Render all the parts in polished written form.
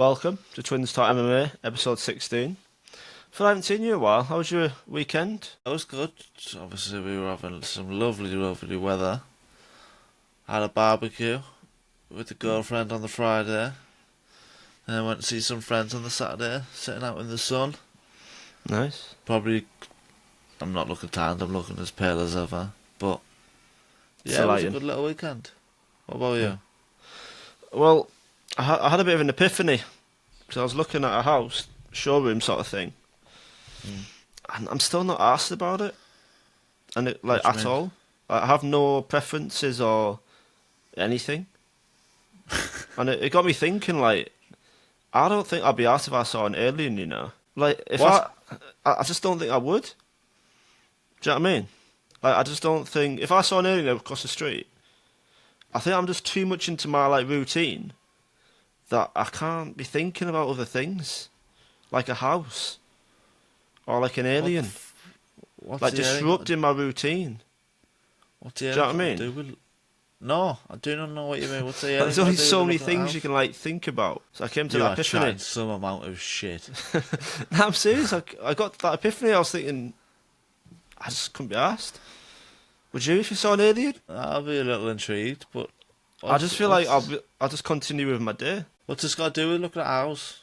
Welcome to Twins Talk MMA, episode 16. Phil, I haven't seen you in a while. How was your weekend? That was good. Obviously, we were having some lovely, lovely weather. Had a barbecue with the girlfriend on the Friday. Then I went to see some friends on the Saturday, sitting out in the sun. Nice. Probably, I'm not looking tanned, I'm looking as pale as ever. But, yeah, Still it was a lighting. good little weekend. What about you? Well, I had a bit of an epiphany. Because I was looking at a house, showroom sort of thing. And I'm still not asked about it. And it, What like, do you at mean? all. I have no preferences or anything. And it got me thinking, like, I don't think I'd be asked if I saw an alien, you know? Like, if What? I just don't think I would. Do you know what I mean? Like, I just don't think if I saw an alien across the street, I think I'm just too much into my like routine that I can't be thinking about other things, like a house or like an What the alien, what's like the alien got to, disrupting my routine. what's the Do you alien know what I got to mean? do with... No, I do not know what you mean. What's the Like, alien there's got only to do so with many looking at a things you house? can like think about. So I came to You that are epiphany. chatting some amount of shit. No, I'm serious. I got that epiphany. I was thinking, I just couldn't be asked. Would you if you saw an alien? I'll be a little intrigued, but I what's just feel like what's I'll just continue with my day. what's this got to do with looking at a house?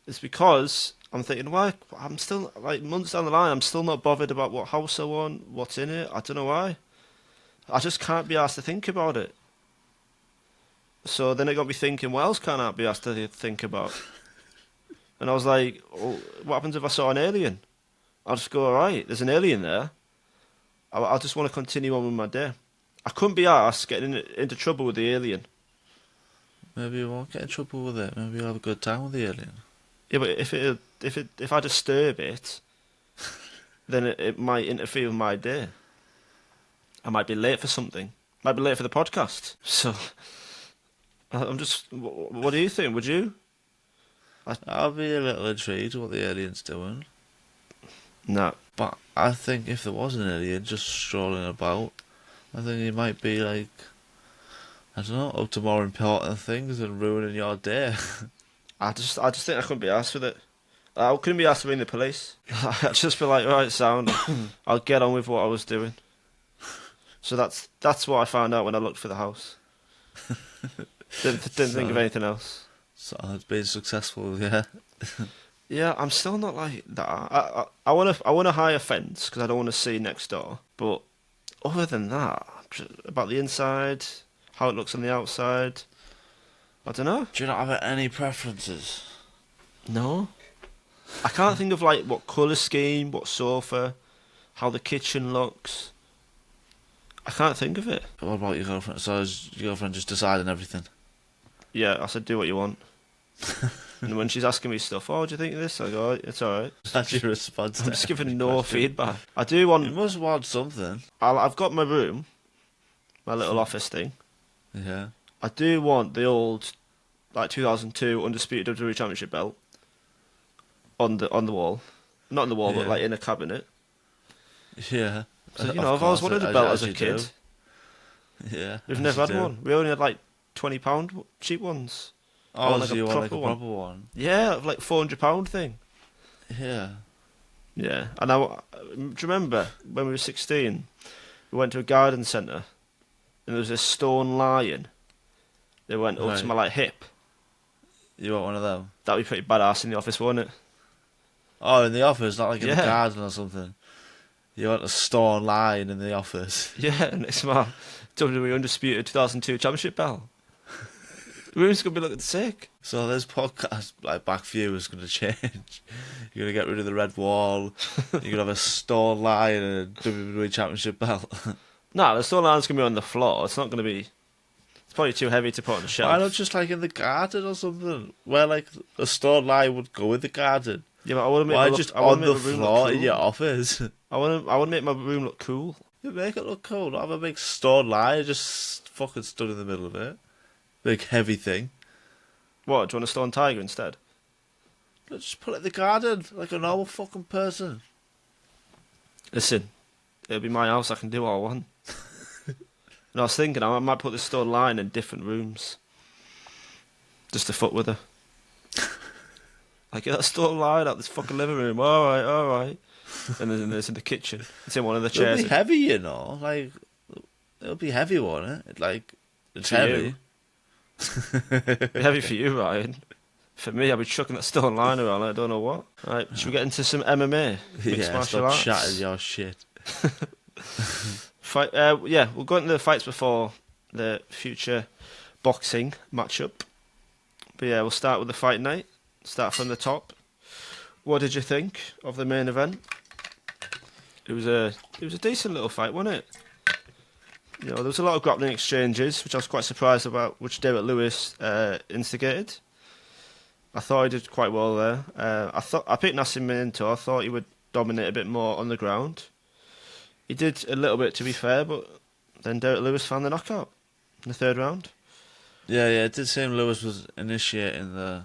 It's because I'm thinking, why? I'm still, like, months down the line, I'm still not bothered about what house I want, what's in it. I don't know why. I just can't be asked to think about it. So then it got me thinking, what else can't I be asked to think about? And I was like, oh, what happens if I saw an alien? I'll just go, alright, there's an alien there. I just want to continue on with my day. I couldn't be asked getting into trouble with the alien. Maybe you won't get in trouble with it. Maybe you'll have a good time with the alien. Yeah, but if I disturb it, then it might interfere with my day. I might be late for something. Might be late for the podcast. So I'm just. What do you think? Would you? I'll be a little intrigued what the alien's doing. No. But I think if there was an alien just strolling about, I think he might be like, I don't know, up to more important things than ruining your day. I just think I couldn't be asked with it. I couldn't be asked to ring the police. I'd just be like, right, sound. I'll get on with what I was doing. So that's what I found out when I looked for the house. Didn't think of So, anything else. so it's been successful, yeah. Yeah, I'm still not like that. I want a higher fence because I don't want to see next door. But other than that, about the inside, how it looks on the outside, I don't know. Do you not have any preferences? No, I can't think of like what colour scheme, what sofa, how the kitchen looks. I can't think of it. What about your girlfriend? So is your girlfriend just deciding everything? Yeah, I said do what you want. And when she's asking me stuff, oh, do you think of this? I go, oh, it's alright. That's your response. I'm to just every giving no question. feedback. I do You want. must want something. I've got my room, my little office thing. Yeah. I do want the old, like 2002 undisputed WWE Championship belt on the wall, not on the wall, but Yeah. like in a cabinet. Yeah. So Of I've always course, wanted a belt as a you kid. do. Yeah. We've as never you had do. one. We only had like £20 cheap ones. I Oh, want so like a you want like a proper one. proper one? Yeah, like £400 thing. Yeah. Yeah, and do you remember when we were 16? We went to a garden centre, and there was this stone lion. They went up to Right. my like hip. You want one of them? That'd be pretty badass in the office, wouldn't it? Oh, in the office, not like in the Yeah. garden or something. You want a stone lion in the office. Yeah, and it's my WWE Undisputed 2002 Championship belt. The room's gonna be looking sick. So this podcast, like back view, is going to change. You're going to get rid of the red wall. You're going to have a stone lion and a WWE Championship belt. Nah, the stone lion's gonna be on the floor. It's not gonna be. It's probably too heavy to put on the shelf. Why not just like in the garden or something? Where like a stone lion would go in the garden. Yeah, but I want to make Why my look, just I wanna on make the my room floor look in cool. your office? I want to make my room look cool. You make it look cool. Not have a big stone lion just fucking stood in the middle of it. Big heavy thing. What? Do you want a stone tiger instead? Let's just put it in the garden like a normal fucking person. Listen, it'll be my house. I can do what I want. And I was thinking I might put the stone lion in different rooms, just to fuck with her. Like, yeah, that's still lying out this fucking living room. All right. And then it's in the kitchen. It's in one of the It'll chairs. be heavy, you know. Like, it'll be heavy, won't it? Like, it's For heavy. It'd be heavy for you, Ryan. For me, I'd be chucking that stone line around. I don't know what. Right, should we get into some MMA? Mixed Yeah, martial stop arts. chatting your shit. Fight. We'll go into the fights before the future boxing matchup. But yeah, we'll start with the fight night. Start from the top. What did you think of the main event? It was a decent little fight, wasn't it? You know, there was a lot of grappling exchanges, which I was quite surprised about, which Derek Lewis instigated. I thought he did quite well there. I picked Nascimento. I thought he would dominate a bit more on the ground. He did a little bit, to be fair, but then Derek Lewis found the knockout in the third round. Yeah, it did seem Lewis was initiating the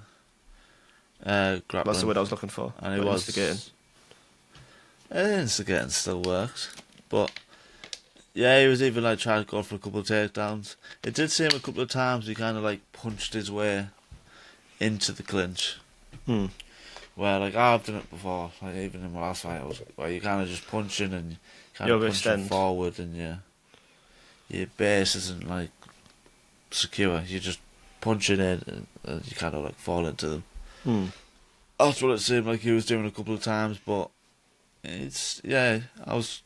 grappling. That's the word I was looking for. And he But was instigating. Instigating still works, but yeah, he was even like trying to go for a couple of takedowns. It did seem a couple of times he kind of like punched his way into the clinch. Where like I've done it before, like even in my last fight, where you kind of just punching and kind of punching forward, and your base isn't like secure. You're just punching in, and you kind of like fall into them. That's what it seemed like he was doing a couple of times, but I was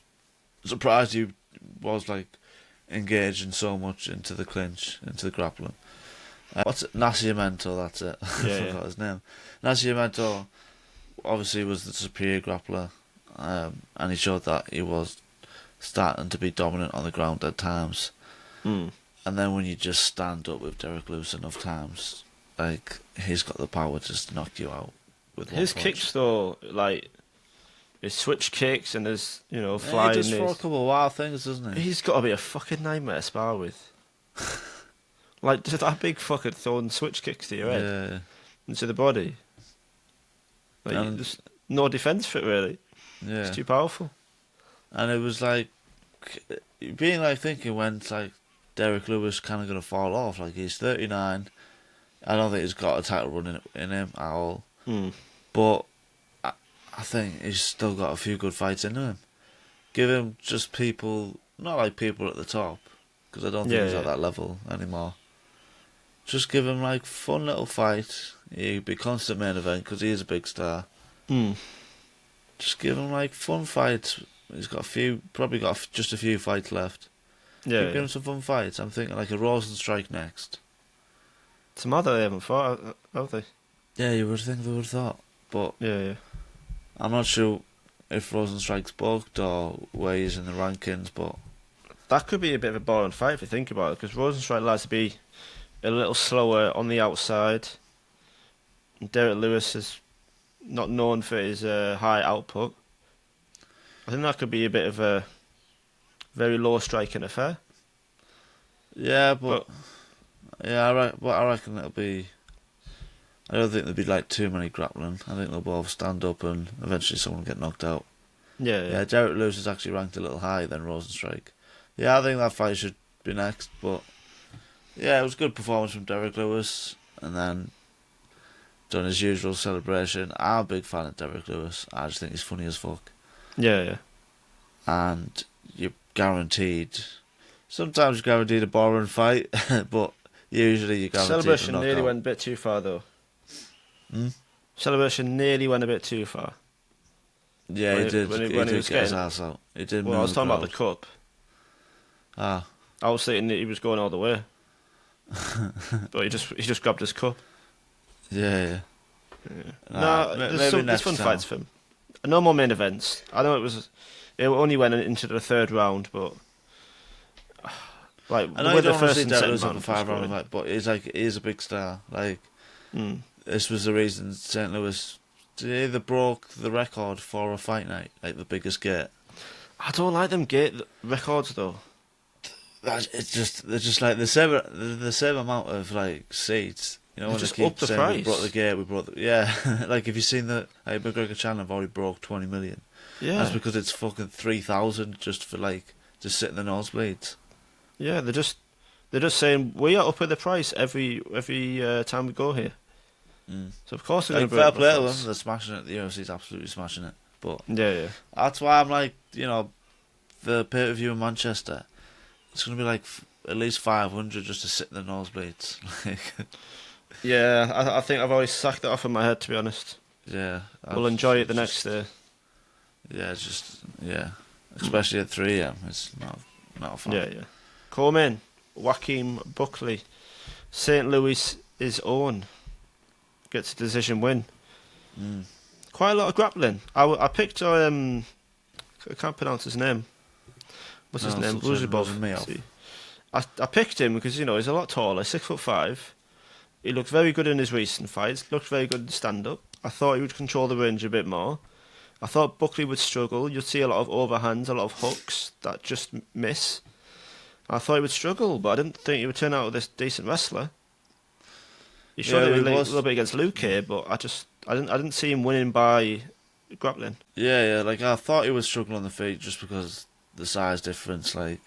surprised he was like engaging so much into the clinch, into the grappling. What's it? Nascimento, that's it. Yeah, I forgot his name. Nascimento obviously was the superior grappler, and he showed that he was starting to be dominant on the ground at times. And then when you just stand up with Derek Lewis enough times, like he's got the power to just knock you out with one His punch. kicks, though, like his switch kicks and his, flying. He does throw a couple of wild things, doesn't he? He's got to be a fucking nightmare to spar with. Like, just that big fucking throwing switch kicks to your head and to the body. Like, there's no defence for it, really. Yeah. It's too powerful. And it was like being like thinking when it's like Derek Lewis kind of going to fall off. Like he's 39. I don't think he's got a title run in him at all. But I think he's still got a few good fights in him. Give him just people, not like people at the top, because I don't think he's at that level anymore. Just give him like fun little fight. He'd be constant main event because he is a big star. Just give him like fun fights. He's got probably got just a few fights left. Give him some fun fights. I'm thinking like a Rosenstrike next. It's mad that they haven't fought, have they? Yeah, you would think they would have thought, but I'm not sure if Rosenstrike's booked or where he's in the rankings. But that could be a bit of a boring fight if you think about it, because Rosenstrike likes to be a little slower on the outside. And Derek Lewis is not known for his high output. I think that could be a bit of a very low striking affair. Yeah, but I reckon it'll be. I don't think there'll be like too many grappling. I think they'll both stand up and eventually someone will get knocked out. Yeah, Derek Lewis is actually ranked a little higher than Rosenstrike. Yeah, I think that fight should be next, but yeah, it was a good performance from Derek Lewis, and then done his usual celebration. I'm a big fan of Derek Lewis. I just think he's funny as fuck. Yeah. And you're guaranteed. Sometimes you're guaranteed a boring fight, but usually you're guaranteed Celebration a knockout. nearly went a bit too far, though. Celebration nearly went a bit too far. Yeah, he did. When he did get his ass out. He did. Well, I was talking about the cup. I was thinking that he was going all the way, but he just grabbed his cup. Yeah. There's fun fights for him. No more main events. I know it only went into the third round, but like I know with you the don't want to first see and Derek second Lewis up round, a 5-round fight, but he's a big star. Like this was the reason St. Louis they broke the record for a fight night, like the biggest gate. I don't like them gate records though. They're just like the same amount of like seats. You know, when just they keep up the saying price. we brought the gate, like if you've seen that, like McGregor Chandler have already broke 20 million. Yeah, that's because it's fucking 3,000 just for like to sit in the nosebleeds. Yeah, they're just saying we are up at the price every time we go here. So of course they're Like, going to fair break play to records. them. They're smashing it. The UFC's absolutely smashing it. But Yeah. that's why I'm like, the pay-per-view in Manchester, it's going to be like at least 500 just to sit in the nosebleeds. Like, Yeah, I think I've always sacked it off in my head, to be honest. yeah. We'll enjoy it the next day. Yeah, especially at 3 a.m. It's not fun. Yeah. Co-main, Joaquin Buckley, St. Louis' own, gets a decision win. Quite a lot of grappling. I picked I can't pronounce his name. What's his name? Uzubov. I picked him because he's a lot taller, 6'5". He looked very good in his recent fights. Looked very good in stand-up. I thought he would control the range a bit more. I thought Buckley would struggle. You'd see a lot of overhands, a lot of hooks that just miss. I thought he would struggle, but I didn't think he would turn out this decent wrestler. He showed it a little bit against Luke here, but I didn't see him winning by grappling. Yeah. Like, I thought he would struggle on the feet just because the size difference. Like,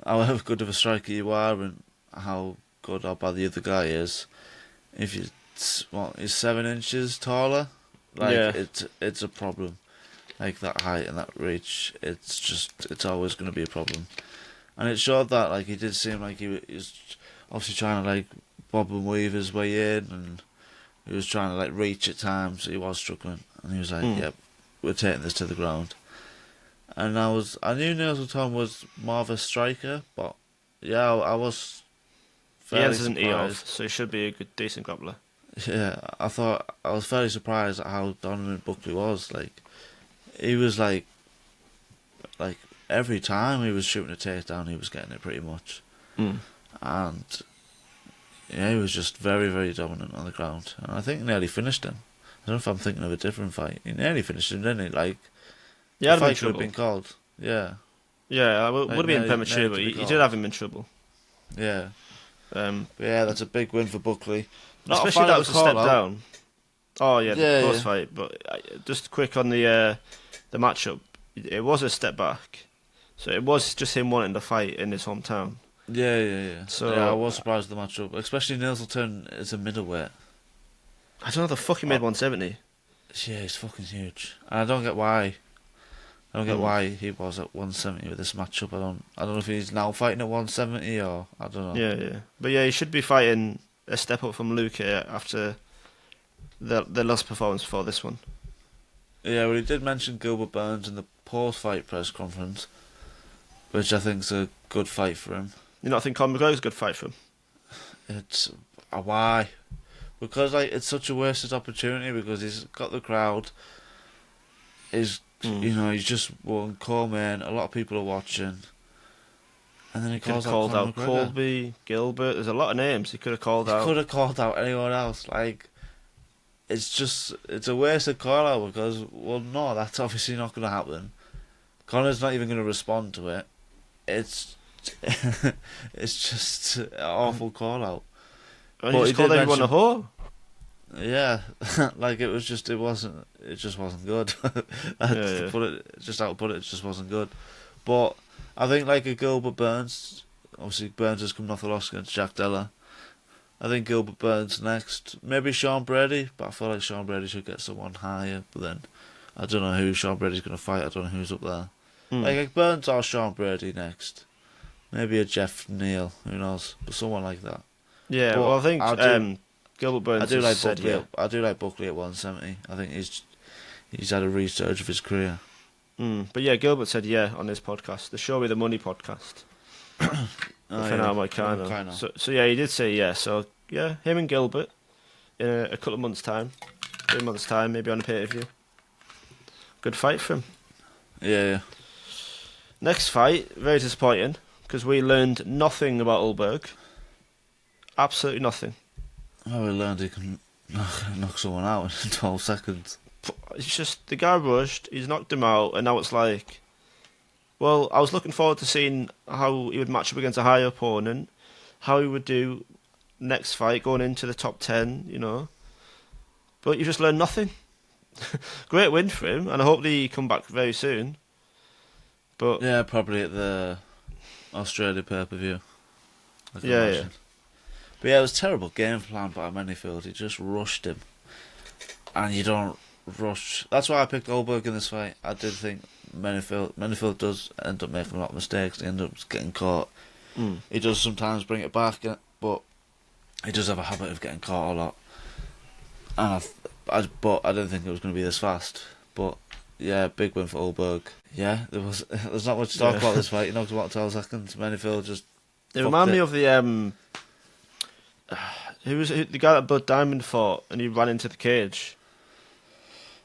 however good of a striker you are and how good or bad the other guy is, if he's 7 inches taller, it's a problem. Like, that height and that reach, it's always going to be a problem. And it showed that, like, he did seem like he was obviously trying to, like, bob and weave his way in, and he was trying to, like, reach at times. He was struggling, and he was like, "Yep, we're taking this to the ground." And I knew Nelson was more of a striker, but yeah, I was fairly surprised. He has an so he should be a good, decent grappler. Yeah, I was fairly surprised at how dominant Buckley was. Like, he was like every time he was shooting a takedown, he was getting it pretty much. And yeah, he was just very, very dominant on the ground. And I think he nearly finished him. I don't know if I'm thinking of a different fight. He nearly finished him, didn't he? Like, the fight could have been called. Yeah. Yeah, it would have been premature, but he did have him in trouble. Yeah. But yeah, that's a big win for Buckley. Especially that was a step down. Oh yeah, the close fight. But just quick on the matchup, it was a step back. So it was just him wanting to fight in his hometown. Yeah. So I was surprised at the matchup, especially Nelson is a middleweight. I don't know, the fucking made 170. Yeah, he's fucking huge. And I don't get why. I don't get why he was at 170 with this matchup. I don't know if he's now fighting at 170 or I don't know. Yeah. But yeah, he should be fighting a step up from Luke here after the last performance before this one. Yeah, well, he did mention Gilbert Burns in the post-fight press conference, which I think's a good fight for him. You not think Conor McGregor's a good fight for him? It's why? Because like it's such a wasted opportunity because he's got the crowd. He's he's just won co-main. A lot of people are watching, and then he could have called out Colby, Gilbert. There's a lot of names he could have called out. He could have called out anyone else. Like, it's a wasted call out because no, that's obviously not going to happen. Conor's not even going to respond to it. It's just an awful call out. And he just called everyone a whore. Yeah, like it just wasn't good. To put it just wasn't good. But I think like a Gilbert Burns, obviously Burns has come off the loss against Jack Della. I think Gilbert Burns next, maybe Sean Brady, but I feel like Sean Brady should get someone higher. But then I don't know who Sean Brady's going to fight. I don't know who's up there. Like Burns or Sean Brady next. Maybe a Jeff Neal, who knows? But someone like that. Yeah, well I think Gilbert Burns. I do like Buckley. I do like Buckley at 170. I think he's had a resurge of his career. But yeah, Gilbert said on his podcast, the Show Me the Money podcast. So yeah, he did say yeah. So yeah, him and Gilbert in a couple of months' time, 3 months' time, maybe on a pay-per-view. Good fight for him. Yeah. Next fight, very disappointing because we learned nothing about Ulberg. Absolutely nothing. Oh, we learned he can knock someone out in 12 seconds. It's just the guy rushed, he's knocked him out, and now it's like, well, I was looking forward to seeing how he would match up against a higher opponent, how he would do next fight going into the top 10, But you just learned nothing. Great win for him, and I hope he come back very soon. But yeah, probably at the Australia pay-per-view. Yeah. But yeah, it was a terrible game plan by Manyfield. He just rushed him. And you don't rush. That's why I picked Goldberg in this fight. I did think Manyfield does end up making a lot of mistakes. He ends up getting caught. Mm. He does sometimes bring it back, but he does have a habit of getting caught a lot. And but I didn't think it was going to be this fast. But yeah, big win for Goldberg. Yeah, there's not much to talk about this fight. He knocked him out in 12 seconds. Manyfield just. They remind me of the the guy that Blood Diamond fought and he ran into the cage.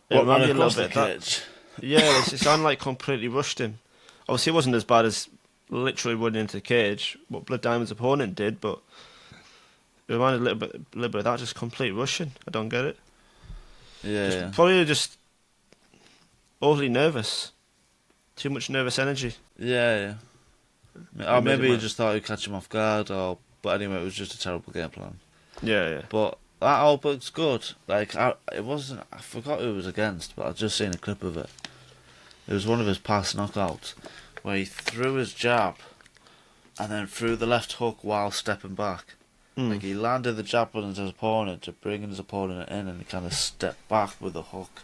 It reminded me a little bit of that. Yeah, it sounded like completely rushed him. Obviously, it wasn't as bad as literally running into the cage, what Blood Diamond's opponent did, but it reminded a little bit of that, just complete rushing. I don't get it. Yeah. Probably just overly nervous. Too much nervous energy. Yeah. Or maybe he just thought he'd catch him off guard, but anyway, it was just a terrible game plan. Yeah. But that Goldberg's good. Like, I forgot who it was against, but I've just seen a clip of it. It was one of his past knockouts, where he threw his jab, and then threw the left hook while stepping back. Like, he landed the jab on his opponent to bring his opponent in, and he kind of stepped back with the hook.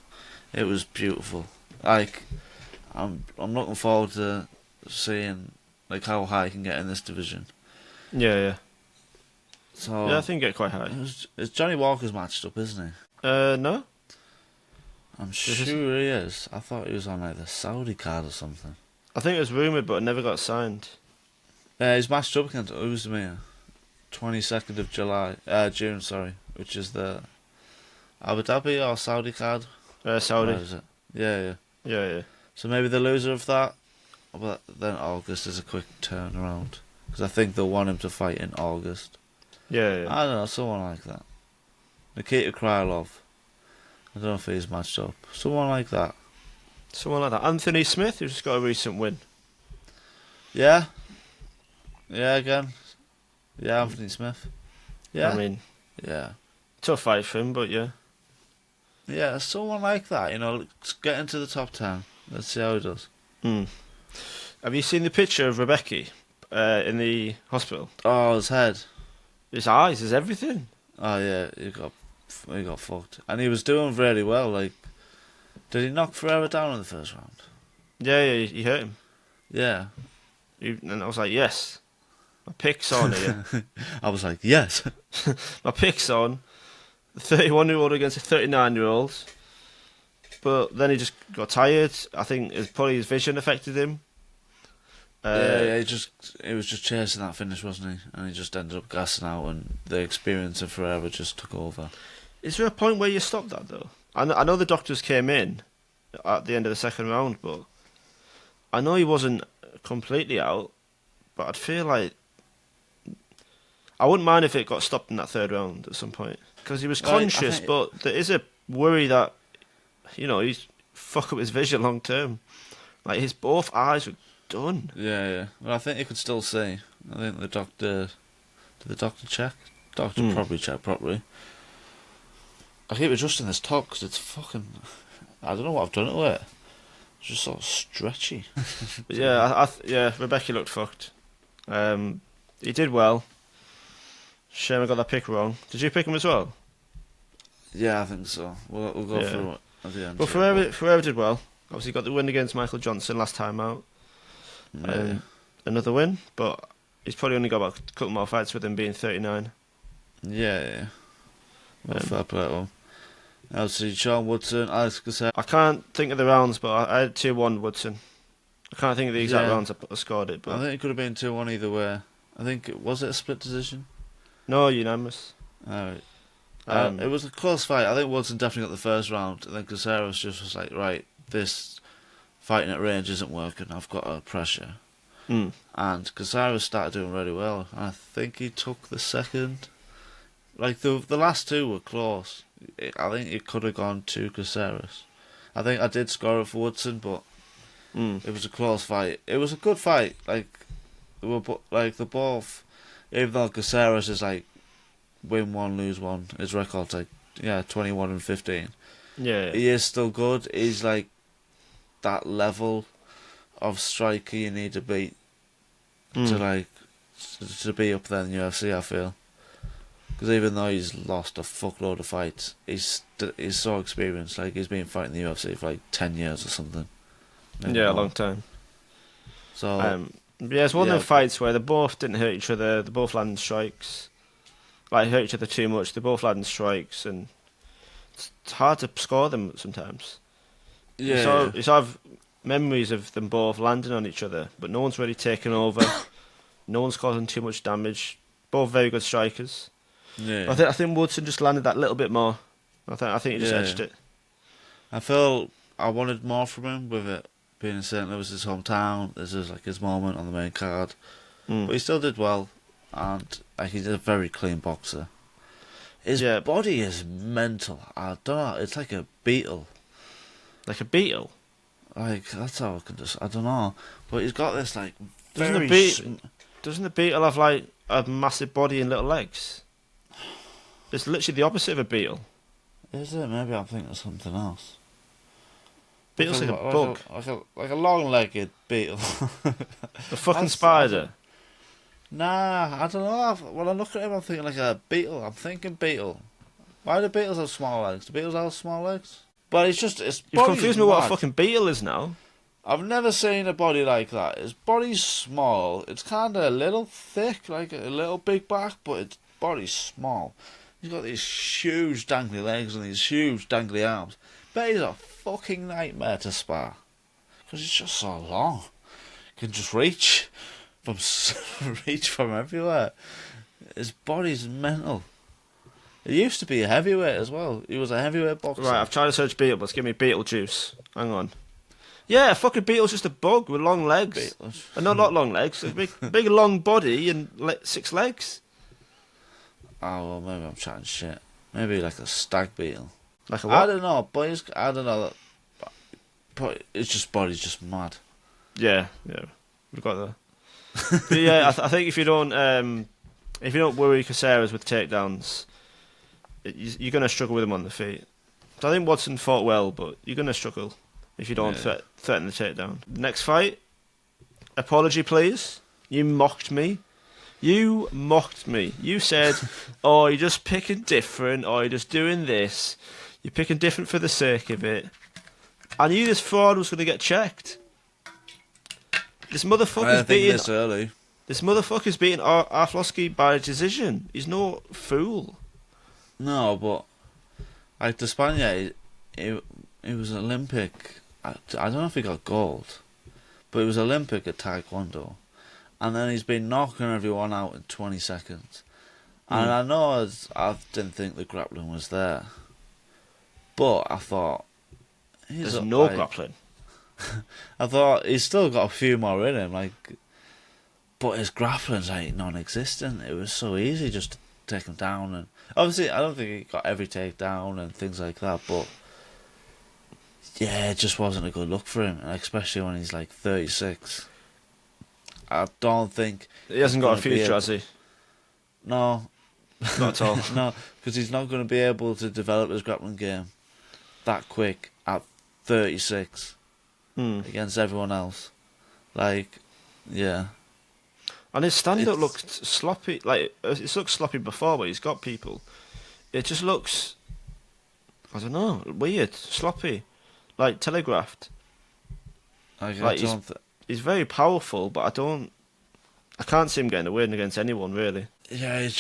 It was beautiful. Like, I'm looking forward to seeing like how high he can get in this division. Yeah. So yeah, I think he get quite high. It's Johnny Walker's matched up, isn't he? No. I'm sure he is. I thought he was on like the Saudi card or something. I think it was rumoured, but it never got signed. He's matched up against Usyk, 22nd of June, sorry, which is the Abu Dhabi or Saudi card. Saudi. Where is it? Yeah. Yeah. So maybe the loser of that, but then August is a quick turnaround because I think they'll want him to fight in August. Yeah. I don't know, someone like that. Nikita Krylov. I don't know if he's matched up. Someone like that. Anthony Smith, who's just got a recent win. Yeah. Yeah, again. Yeah, Anthony Smith. Yeah. I mean, yeah. Tough fight for him, but yeah. Yeah, someone like that, let's get into the top 10. Let's see how he does. Have you seen the picture of Rebecca in the hospital? Oh, his head. His eyes, his everything. Oh, yeah, he got fucked. And he was doing really well, like... Did he knock Ferreira down in the first round? Yeah, he hurt him. Yeah. And I was like, yes. My pick's on here. I was like, yes. My pick's on. The 31-year-old against a 39-year-old. But then he just got tired. I think probably his vision affected him. Yeah, he was just chasing that finish, wasn't he? And he just ended up gassing out, and the experience of Ferreira just took over. Is there a point where you stop that, though? I know the doctors came in at the end of the second round, but I know he wasn't completely out, but I'd feel like I wouldn't mind if it got stopped in that third round at some point, because he was conscious, but there is a worry that he's fuck up his vision long term. Like his both eyes were done. Yeah. Well, I think he could still see. I think the doctor... Did the doctor check? Doctor probably checked properly. I keep adjusting this top because it's fucking... I don't know what I've done to it. It's just sort of stretchy. Yeah, Rebecca looked fucked. He did well. Shame I got that pick wrong. Did you pick him as well? Yeah, I think so. We'll go through it at the end. But Ferreira did well. Obviously got the win against Michael Johnson last time out. Another win, but he's probably only got about a couple more fights with him being 39. Yeah. Well, fair play to him. Obviously, Sean Woodson, Alex Cassell. I can't think of the rounds, but I had 2-1 Woodson. I can't think of the exact rounds I scored it, but I think it could have been 2-1 either way. I think was it a split decision? No, unanimous. Alright. It was a close fight. I think Woodson definitely got the first round, and then Caceres was like, right, this fighting at range isn't working. I've got a pressure. And Caceres started doing really well. I think he took the second. Like the last two were close. I think it could have gone to Caceres. I think I did score it for Woodson, but it was a close fight. It was a good fight. Like they were both. Even though Caceres is like win one, lose one, his record's like 21-15. Yeah. He is still good. He's like that level of striker you need to beat to be up there in the UFC. I feel Because even though he's lost a fuckload of fights, he's so experienced. Like, he's been fighting the UFC for like 10 years or something. Maybe Yeah, a more. long time. So, Yeah, it's one of yeah, them fights where they both didn't hurt each other. They both landed strikes. Like, hurt each other too much. They both landed strikes, and it's hard to score them sometimes. yeah. You sort of memories of them both landing on each other, but no one's really taken over. No one's causing too much damage. Both very good strikers. Yeah. I think Woodson just landed that little bit more. I think he just edged it. I felt I wanted more from him with it being in St. Louis, his hometown. This is like his moment on the main card. But he still did well, and like, he's a very clean boxer. His body is mental. I don't know, it's like a beetle. Like a beetle? Like, that's how I can just, I don't know. But he's got this, like, Doesn't the beetle have, like, a massive body and little legs? It's literally the opposite of a beetle. Is it? Maybe I'm thinking of something else. Beetle's like a bug. Like a long-legged beetle. A fucking spider. Nah, I don't know. When I look at him, I'm thinking like a beetle. I'm thinking beetle. Why do beetles have small legs? Do beetles have small legs? But it's just... You've confused me what a fucking beetle is now. I've never seen a body like that. His body's small. It's kind of a little thick, like a little big back, but its body's small. He's got these huge dangly legs and these huge dangly arms. But he's a fucking nightmare to spar. Because he's just so long. He can just reach from everywhere. His body's mental. He used to be a heavyweight as well. He was a heavyweight boxer. Right, I've tried to search beetle, but it's giving me Beetlejuice. Hang on. Yeah, a fucking beetle's just a bug with long legs. No, not long legs. A big long body and 6 legs. Oh, well, maybe I'm chatting shit. Maybe like a stag beetle. Like a what? I don't know, but I don't know. But it's just body's just mad. Yeah, we've got that. But yeah, I think if you don't worry Caceres with takedowns, you're going to struggle with him on the feet. So I think Watson fought well, but you're going to struggle if you don't threaten the takedown. Next fight, apology please. You mocked me. You said, oh, you're just picking different, or you're just doing this. You're picking different for the sake of it. I knew this fraud was going to get checked. This motherfucker's beating Arflosky by decision. He's no fool. No, but like the Spaniard, he was Olympic. I don't know if he got gold, but he was Olympic at Taekwondo, and then he's been knocking everyone out in 20 seconds. And I know I didn't think the grappling was there, but I thought there's no grappling. I thought he's still got a few more in him, but his grappling's like non-existent. It was so easy just to take him down, and obviously I don't think he got every takedown and things like that, but yeah, it just wasn't a good look for him, especially when he's like 36. I don't think he hasn't got a future, has he? No, not at all. No, because he's not going to be able to develop his grappling game that quick at 36 against everyone else. Yeah. And his stand-up looked sloppy. Like, it's looked sloppy before, but he's got people. It just looks, I don't know, weird, sloppy, like telegraphed. He's very powerful, but I can't see him getting a win against anyone, really. Yeah, I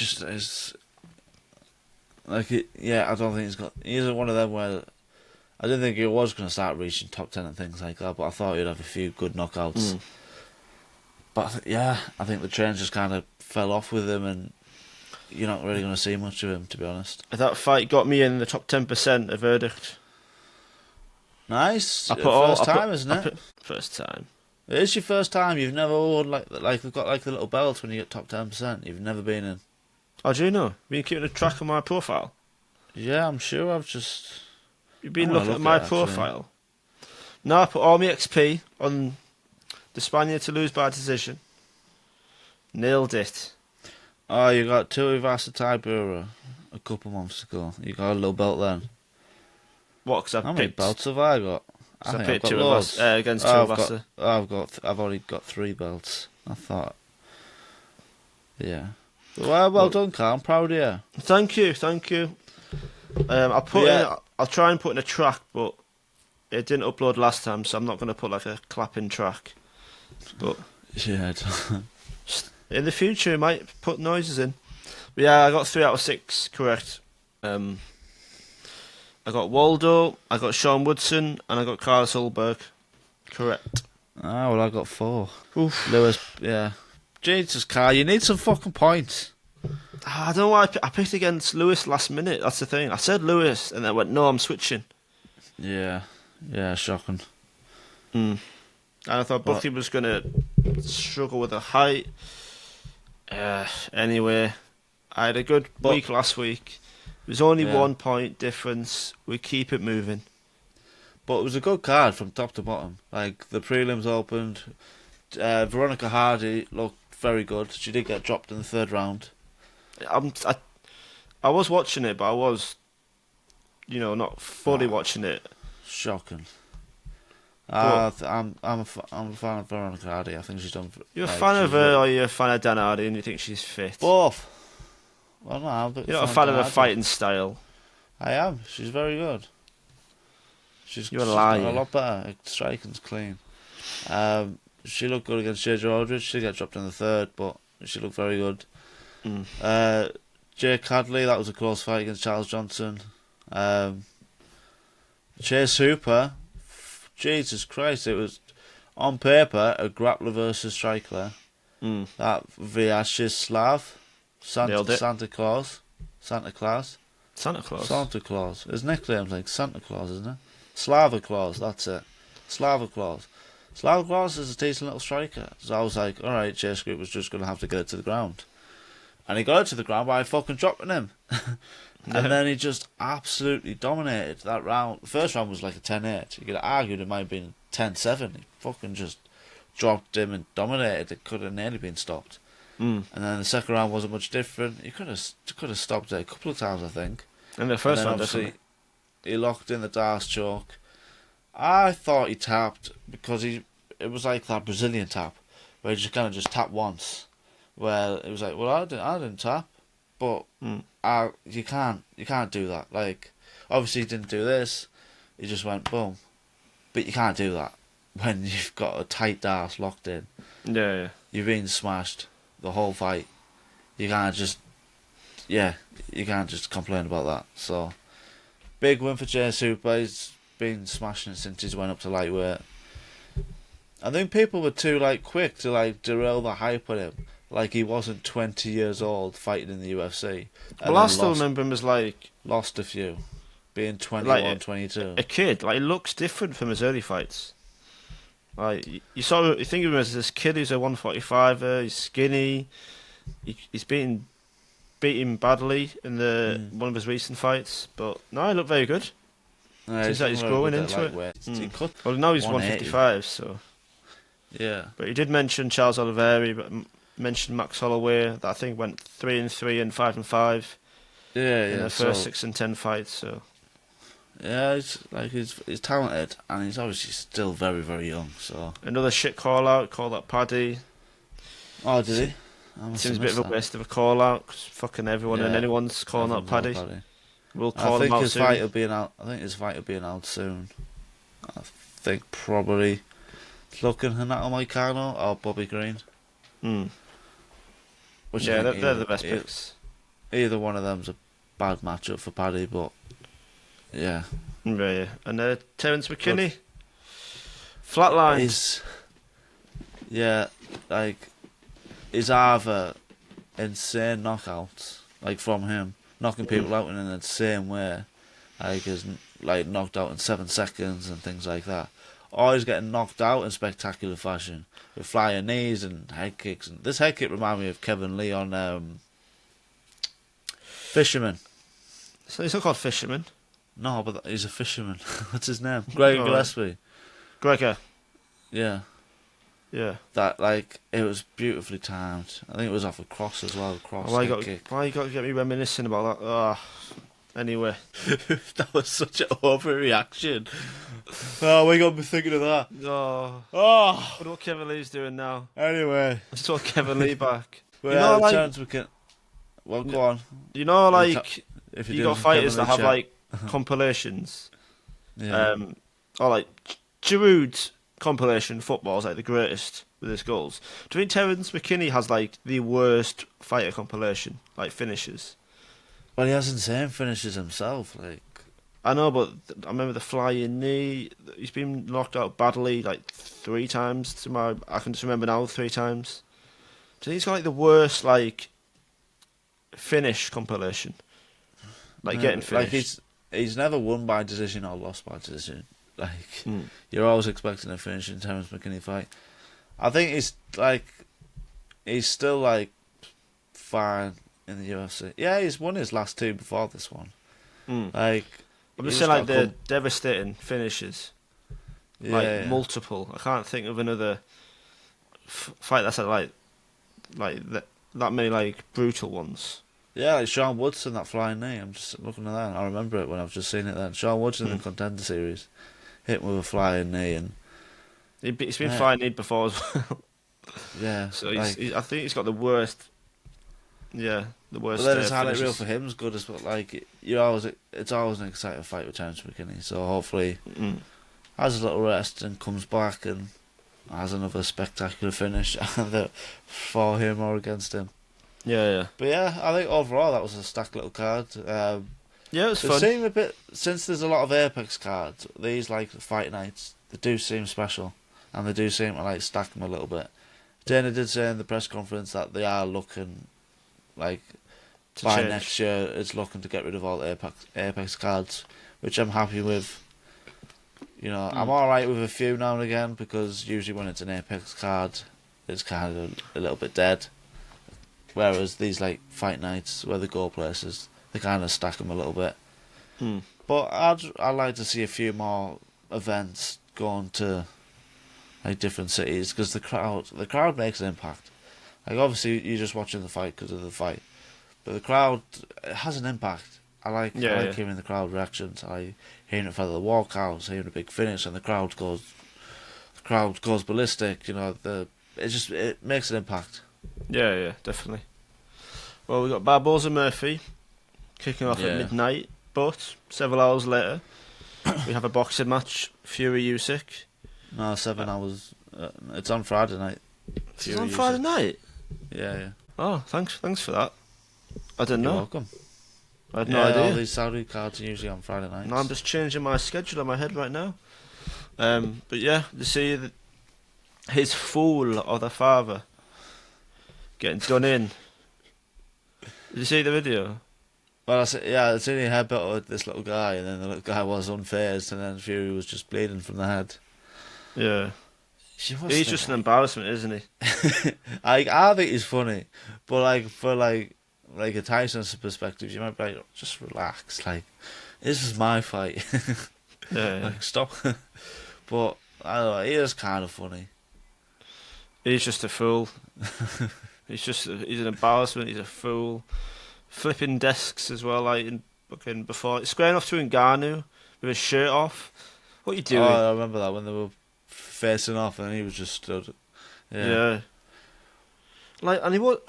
don't think he's one of them where I didn't think he was going to start reaching top 10 and things like that, but I thought he'd have a few good knockouts. But I think the train just kind of fell off with him, and you're not really going to see much of him, to be honest. That fight got me in the top 10% a verdict. Nice. First time, isn't it? First time. It is your first time. You've never won they've got like the little belt when you get top 10%. You've never been in. Oh, do you know? Been keeping a track of my profile? Yeah, I'm sure. You've been looking at my profile. No, I put all my XP on the Spaniard to lose by decision. Nailed it. Oh, you got Tuivasa Taibura a couple months ago. You got a little belt then. What? Because How many belts have I got? I picked against Tuivasa. I've already got 3 belts. I thought, yeah. Well done, Carl. I'm proud of you. Thank you. I'll try and put in a track, but it didn't upload last time, so I'm not going to put like a clapping track. But Yeah. in the future, I might put noises in. But yeah, I got 3 out of 6 correct. I got Waldo, I got Sean Woodson, and I got Carlos Ulberg. Correct. Ah, well, I got 4. Oof. Lewis, yeah. Jesus, Carl, you need some fucking points. I don't know why I picked against Lewis last minute. That's the thing. I said Lewis, and then I went, no, I'm switching. Yeah, shocking. And I thought Bucky was going to struggle with the height. Anyway, I had a good week last week. It was only 1 point difference. We keep it moving. But it was a good card from top to bottom. Like, the prelims opened. Veronica Hardy looked very good. She did get dropped in the 3rd round. I was watching it, but I was, not fully watching it. Shocking. I'm a fan of Veronica Hardy. I think she's done. You're a fan of her, or you're a fan of Dan Hardy, and you think she's fit? Both. Well, no, I'm you're not a fan of her fighting style. I am. She's very good. You're a liar. A lot better. Striking's clean. She looked good against Jade Aldridge. She got dropped in the 3rd, but she looked very good. Jay Cadley, that was a close fight against Charles Johnson. Chase Hooper, Jesus Christ, it was on paper a grappler versus striker. That Vyacheslav Santa Claus. His nickname's like Santa Claus, isn't it? Slava Claus, that's it. Slava Claus. Slava Claus is a decent little striker. So I was like, alright, Chase Group was just going to have to get it to the ground. And he got it to the ground by fucking dropping him. And then he just absolutely dominated that round. The first round was like a 10-8. You could have argued it might have been 10-7. He fucking just dropped him and dominated. It could have nearly been stopped. And then the second round wasn't much different. He could have stopped it a couple of times, I think. And the first round, obviously, he locked in the Darce choke. I thought he tapped because it was like that Brazilian tap where he just kind of just tapped once. Where it was like, well, I didn't tap, but you can't do that. Like, obviously he didn't do this. He just went boom, but you can't do that when you've got a tight Darce locked in. Yeah. You've been smashed the whole fight. You can't just complain about that. So, big win for Jay Super. He's been smashing it since he's went up to lightweight. I think people were too quick to derail the hype on him. Like he wasn't 20 years old fighting in the UFC. Well, I still remember him as lost a few, being 21, 22. A kid. Like, he looks different from his early fights. Like, you think of him as this kid who's a 145er. He's skinny. He's beaten badly in one of his recent fights, but no, he looked very good. Seems like he's growing into it. Well, now he's 155, so yeah. But he did mention Charles Oliveira, but mentioned Max Holloway, that I think went 3-3 and 5-5. In the first 6 and 10 fights. So yeah, he's talented, and he's obviously still very, very young. So another shit call out Paddy. Oh, did he? Seems a bit of a waste of a call out because fucking everyone and anyone's calling out Paddy. We'll call him out soon. I think his fight will be announced soon. I think probably looking Renato Moicano or Bobby Green. Which they're the best picks. Either one of them's a bad matchup for Paddy, but yeah. Yeah. And Terence McKinney, flatlines. Is either insane knockouts, from him, knocking people out in an insane way, is knocked out in 7 seconds and things like that, or he's getting knocked out in spectacular fashion with flying knees and head kicks. And this head kick reminded me of Kevin Lee on Fisherman. So he's not called Fisherman. No, but he's a fisherman. What's his name? Gregor Gillespie. Gregor. Yeah. Yeah. That it was beautifully timed. I think it was off a cross as well. Why you got to get me reminiscing about that? Anyway, that was such an overreaction. We got me thinking of that. What Kevin Lee's doing now? Anyway, let's talk Kevin Lee back. Terence McKinney. Well, go on. You know, You like If you you're doing got some Premier fighters that League have chat. like compilations. Yeah. Or like Giroud's compilation football is like the greatest with his goals. Do you think Terence McKinney has like the worst fighter compilation, like finishes? Well, he has insane finishes himself. Like, I know, but I remember the flying knee. He's been knocked out badly like 3 times. I can just remember now 3 times. Do you think he's got like the worst like finish compilation, like getting maybe. Like finished? he's never won by decision or lost by decision. Like, Mm. you're always expecting a finish in Terence McKinney fight. I think he's still like fine in the UFC. Yeah, he's won his last 2 before this one. Mm. Like, I'm you just just saying like got to the come. devastating finishes, like Yeah, yeah. multiple. I can't think of another fight that's had, like that many like brutal ones. Yeah, like Sean Woodson, that flying knee. I'm just looking at that. I remember it when I've just seen it then. Sean Woodson in the Mm. Contender Series hit with a flying knee, and He's been yeah, flying before as well. yeah, So like. I think he's got the worst. Yeah, the But worst then his highlight reel finishes. for him is good as well. Like, it's always an exciting fight with Terence McKinney. So hopefully, Mm. has a little rest and comes back and has another spectacular finish either for him or against him. Yeah, yeah, But yeah, I think overall that was a stacked little card. yeah. It was They fun. seem a bit, since there's a lot of Apex cards, these like fight nights, they do seem special, and they do seem to like stack them a little bit. Dana did say in the press conference that they are looking like To by change. next year it's looking to get rid of all the Apex cards, which I'm happy with. You know, I'm alright with a few now and again because usually when it's an Apex card, it's kind of a little bit dead. Whereas these like fight nights where they go places, they kind of stack them a little bit. Mm. But I'd like to see a few more events going to like different cities because the crowd makes an impact. Like obviously you're just watching the fight because of the fight, but the crowd, it has an impact. I like Yeah, yeah, hearing the crowd reactions. I like hearing it for the walkouts, hearing a big finish, and the crowd goes ballistic. You know, it makes an impact. yeah, yeah. Definitely. Well, we got Barboza Murphy kicking off at Yeah. midnight, but several hours later we have a boxing match. Fury Usyk. No, 7 hours. It's on Friday night. This is on Friday night. Yeah, yeah. Oh, thanks for that. I didn't You're know. welcome. I had no Yeah, all idea. these Saudi cards are usually on Friday nights. No, I'm just changing my schedule in my head right now. But yeah, you see his fool or the father getting done in. Did you see the video? Well, I seen he headbutted this little guy, and then the little guy was unfazed, and then Fury was just bleeding from the head. Yeah. He's just an embarrassment, isn't he? I think he's funny, but like for like a Tyson's perspective, you might be like, just relax. Like, this is my fight. Yeah, yeah. Like, stop. But I don't know. He is kind of funny. He's just a fool. He's an embarrassment. He's a fool. Flipping desks as well, like in fucking before. Squaring off to Ngannou with his shirt off. What are you doing? Oh, I remember that when they were facing off, and he was just stood. Yeah. Like, and he was.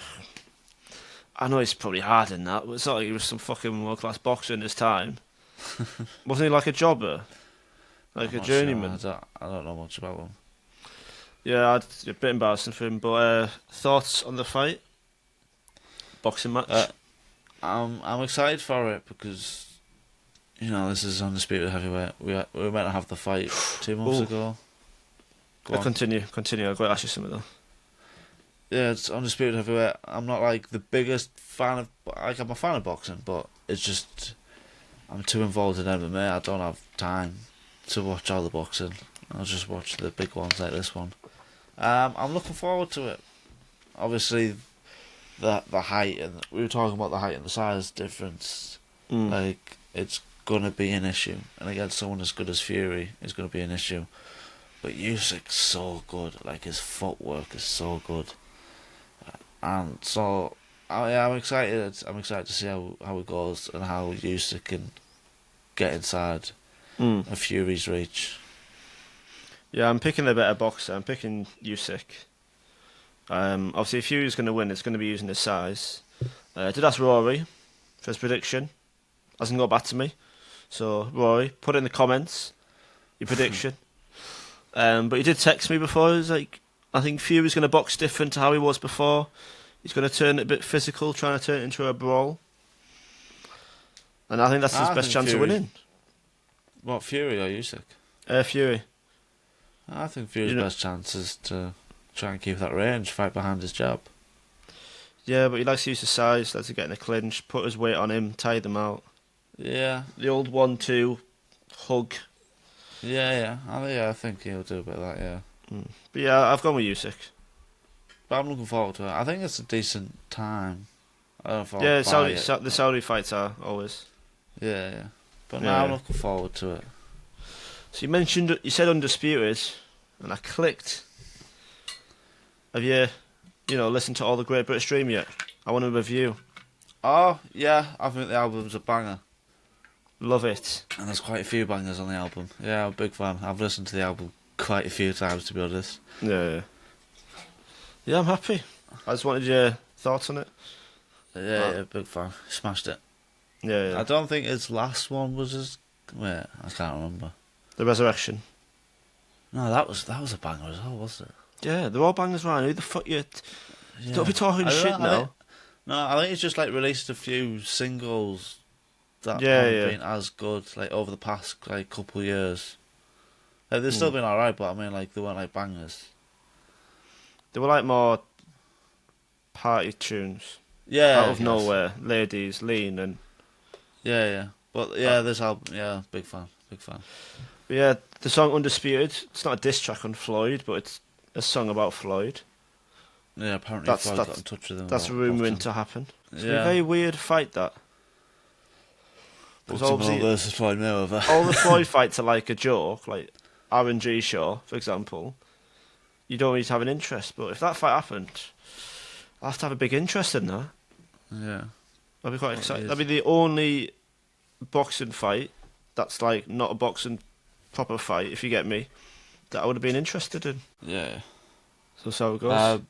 I know it's probably hard in that, but it's not like he was some fucking world class boxer in his time. Wasn't he like a jobber? Like I'm a not sure. journeyman? I don't know much about him. Yeah, a bit embarrassing for him, but thoughts on the fight? Boxing match? I'm excited for it because this is undisputed heavyweight. We were meant to have the fight 2 months Ooh. ago. Go on. Continue. I've got to ask you something though. Yeah, it's undisputed heavyweight. I'm not like the biggest fan of. Like, I'm a fan of boxing, but it's just I'm too involved in MMA. I don't have time to watch all the boxing. I'll just watch the big ones like this one. I'm looking forward to it. Obviously, the height, and we were talking about the height and the size difference. Mm. Like, it's gonna be an issue, and against someone as good as Fury, it's gonna be an issue. But Usyk's so good. Like, his footwork is so good, and so I'm excited. I'm excited to see how it goes and how Usyk can get inside of Fury's reach. Yeah, I'm picking a better boxer. I'm picking Usyk. Obviously, if Fury's going to win, it's going to be using his size. I did ask Rory for his prediction. Hasn't got back to me. So, Rory, put it in the comments, your prediction. But he did text me before. He was like, I think Fury's going to box different to how he was before. He's going to turn it a bit physical, trying to turn it into a brawl. And I think that's his best chance of winning. What, Fury or Usyk? Fury. I think Fury's best chance is to try and keep that range, fight behind his jab. Yeah, but he likes to use his size, likes to get in a clinch, put his weight on him, tie them out. Yeah. The old 1-2 hug. Yeah. I think he'll do a bit of that, yeah. But yeah, I've gone with Usyk. But I'm looking forward to it. I think it's a decent time. I don't know if the Saudi fights are always. Yeah. But now I'm looking forward to it. So you said Undisputed, and I clicked. Have you listened to all the Great British Dream yet? I want a review. Oh, yeah, I think the album's a banger. Love it. And there's quite a few bangers on the album. Yeah, I'm a big fan. I've listened to the album quite a few times, to be honest. Yeah, I'm happy. I just wanted your thoughts on it. Yeah, big fan. Smashed it. Yeah. I don't think his last one was as... Wait, I can't remember. The Resurrection. No, that was a banger as well, wasn't it? Yeah, they're all bangers, Ryan. Who the fuck you... Don't be talking shit now. I think he's just like released a few singles that haven't been as good like over the past like couple of years. Like, they've still been alright, but I mean like they weren't like bangers. They were like more party tunes. Yeah. Out of nowhere. Ladies, Lean and... Yeah. But yeah, this album, yeah, big fan. But yeah, the song Undisputed, it's not a diss track on Floyd, but it's a song about Floyd. Yeah, apparently Floyd got in touch with him. That's rumouring to happen. It's a very weird fight, that. Because obviously versus Floyd Mayweather. All the Floyd fights are like a joke, like R&G Show, for example. You don't need to have an interest, but if that fight happened, I'll have to have a big interest in that. Yeah. I'd be quite excited. That'd be the only boxing fight that's like not a boxing proper fight, if you get me, that I would have been interested in. Yeah. So that's how it goes.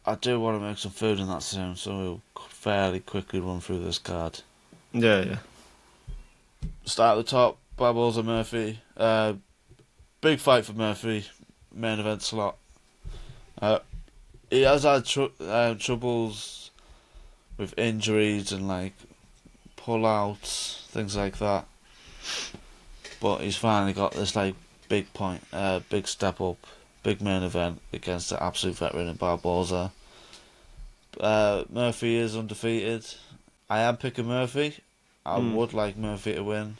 I do want to make some food in that soon, so we'll fairly quickly run through this card. Yeah. Start at the top, Barboza Murphy. Big fight for Murphy, main event slot. He has had troubles with injuries and like pull-outs, things like that. But he's finally got this like big step up, big main event against the absolute veteran in Barboza. Murphy is undefeated. I am picking Murphy. I would like Murphy to win.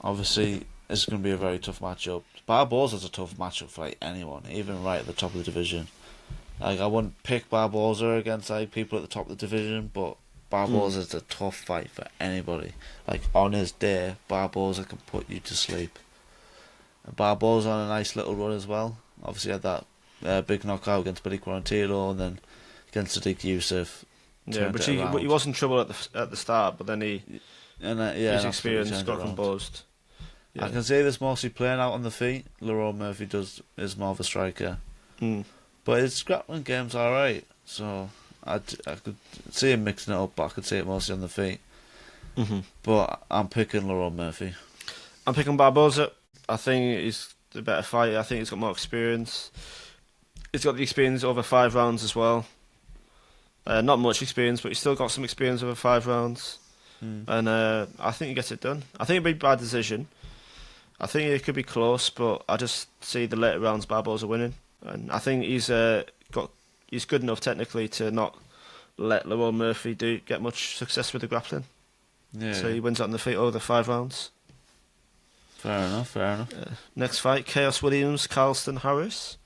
Obviously, it's going to be a very tough matchup. Barboza's a tough matchup for like anyone, even right at the top of the division. Like, I wouldn't pick Barboza against like people at the top of the division, but Barboza's a tough fight for anybody. Like, on his day, Barboza can put you to sleep. And Barboza on a nice little run as well. Obviously, had that big knockout against Billy Quarantino, and then against Sadiq Youssef. Yeah, but he was in trouble at the start, but then his experience got composed. Yeah. I can see this mostly playing out on the feet. Lerone Murphy is more of a striker, but his grappling game's alright. So I could see him mixing it up, but I could see it mostly on the feet. But I'm picking Lerone Murphy. I'm picking Barboza. I think he's the better fighter. I think he's got more experience. He's got the experience over 5 rounds as well. Not much experience, but he's still got some experience over 5 rounds. And I think he gets it done. I think it'd be a bad decision. I think it could be close, but I just see the later rounds Barboza winning. And I think he's good enough technically to not let Lerone Murphy get much success with the grappling. Yeah. So he wins it on the feet over the 5 rounds. Fair enough. Next fight, Chaos Williams, Carlston Harris.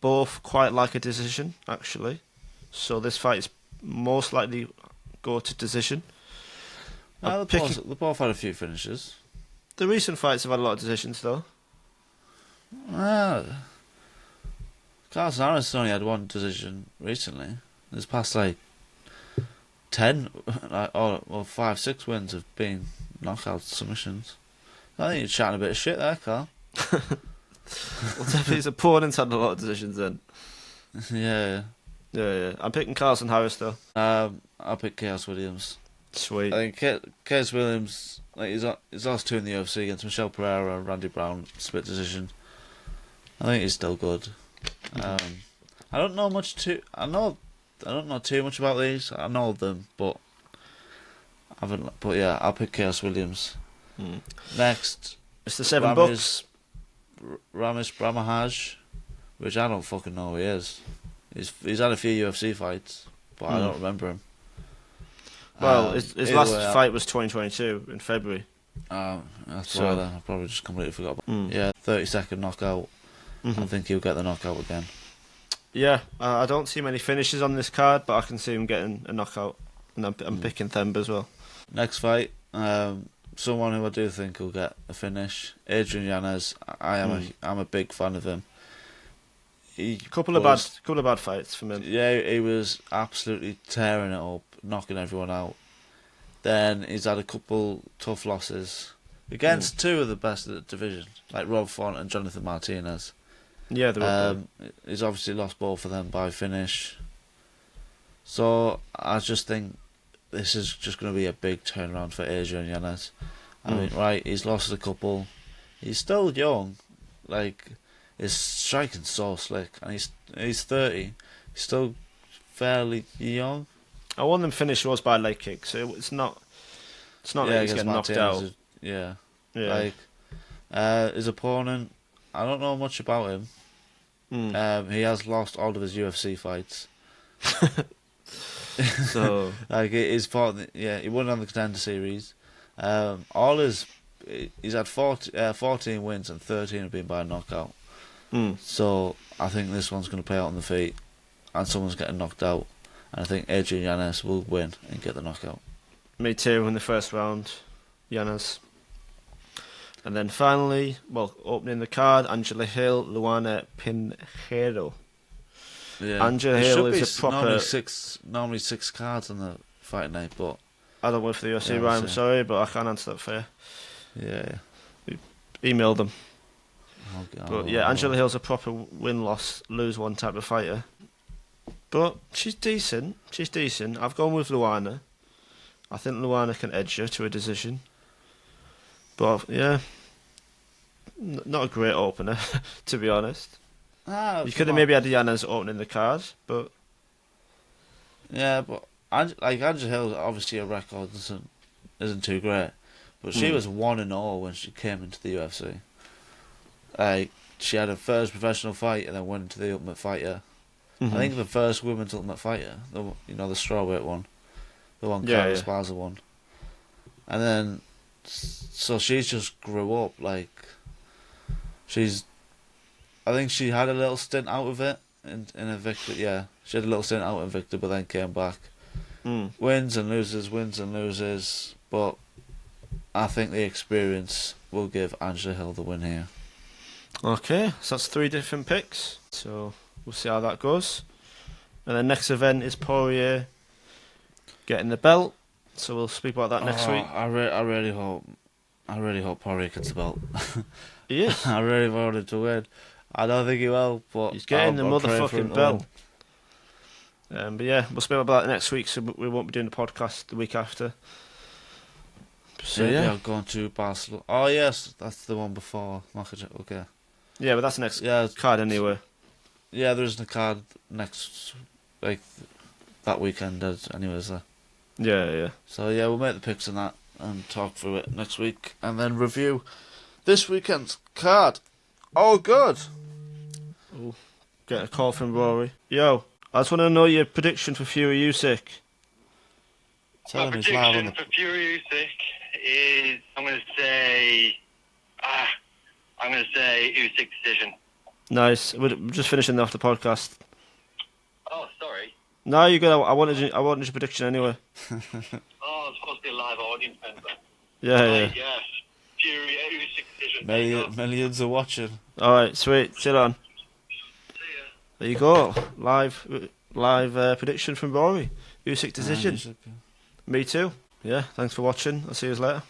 Both quite like a decision, actually. So this fight is most likely go to decision. They both had a few finishes. The recent fights have had a lot of decisions, though. Carlson Harris only had 1 decision recently. His past 10, 5, 6 wins have been knockout submissions. I think you're chatting a bit of shit there, Carl. Well, definitely his opponents had a lot of decisions then. Yeah. Yeah. I'm picking Carlson Harris though. I'll pick Chaos Williams. Sweet. I think Chaos Williams, like he's lost 2 in the UFC against Michelle Pereira and Randy Brown, split decision. I think he's still good. I don't know much too. I don't know too much about these. I know them, but I haven't. But yeah, I'll pick Chaos Williams. Next, It's the 7 Ramis- bucks. Ramesh Bramahaj, which I don't fucking know who he is. He's had a few UFC fights, but I don't remember him. Well, his either last way, fight was 2022 in February. That's So- why then. I probably just completely forgot about Yeah, 30-second knockout. I think he'll get the knockout again. Yeah, I don't see many finishes on this card, but I can see him getting a knockout. And I'm picking Themba as well. Next fight, someone who I do think will get a finish, Adrian Yanez. I'm a big fan of him. Couple of bad fights from him. Yeah, he was absolutely tearing it up, knocking everyone out. Then he's had a couple tough losses against 2 of the best of the division, like Rob Font and Jonathan Martinez. Yeah, they were good. He's obviously lost both of them by finish. So I just think this is just going to be a big turnaround for Adrian Yanez. I mean, right, he's lost a couple. He's still young. Like, his striking's so slick. And he's 30. He's still fairly young. I won them finish was by leg kick, so it's not like he's against getting knocked Martinez, out. Yeah. Yeah. Like, his opponent, I don't know much about him. He has lost all of his UFC fights. So Like his part, he won on the Contender Series. He's had 14 wins and 13 have been by knockout. So I think this one's going to pay out on the feet, and someone's getting knocked out. And I think Adrian Yanez will win and get the knockout. me too in the first round, Yanez. And then finally, opening the card, Angela Hill, Luana Pinheiro. Yeah, Angela There Hill should is be a proper. normally 6 cards on the fight night, but I don't work for the UFC, Yeah, Ryan. I'm we'll see. sorry, but I can't answer that for you. yeah. Email them. Okay, But yeah, Angela Hill's a proper win-loss, lose-one type of fighter. But she's decent. I've gone with Luana. I think Luana can edge her to a decision. But yeah, not a great opener, to be honest. You could have maybe had Yanez opening the card, but Yeah, but Angela Hill, obviously her record isn't too great, but she was 1-0 when she came into the UFC. Like, she had her first professional fight and then went into the Ultimate Fighter. I think the first women's Ultimate Fighter, the strawweight one, the one Carla Esparza won, and then so she's just grew up. Like, I think she had a little stint out of it in Invicta. Yeah, she had a little stint out of Invicta, but then came back. Wins and loses, but I think the experience will give Angela Hill the win here. okay, so that's 3 different picks. So we'll see how that goes. And the next event is Poirier getting the belt. So we'll speak about that next week. I really hope Poirier gets the belt. He is. I really want him to win. I don't think he will, but He's getting I'll the pray for him motherfucking to belt. win. But yeah, we'll speak about that next week. So we won't be doing the podcast the week after. So Maybe yeah, I'll go to Barcelona. Oh yes, that's the one before Makachev. Okay. yeah, but that's the next Yeah, card anyway. yeah. There isn't a card next, like that weekend. Anyways, there. Yeah. So yeah, we'll make the picks on that and talk through it next week, and then review this weekend's card. Oh, good. Get a call from Rory. Yo, I just want to know your prediction for Fury Usyk. Tell My him he's live on prediction the. for Fury Usyk is I'm going to say Usyk decision. Nice. We're just finishing off the podcast. Oh, sorry. No, you good. I wanted your prediction anyway. Oh, it's supposed to be a live audience member. Yeah. Right, yeah. Fury Usyk decision. There you go. Millions are watching. All right, sweet. Chill on. See ya. There you go. Live prediction from Rory. Usyk decision. Me too. Yeah. Thanks for watching. I'll see you later.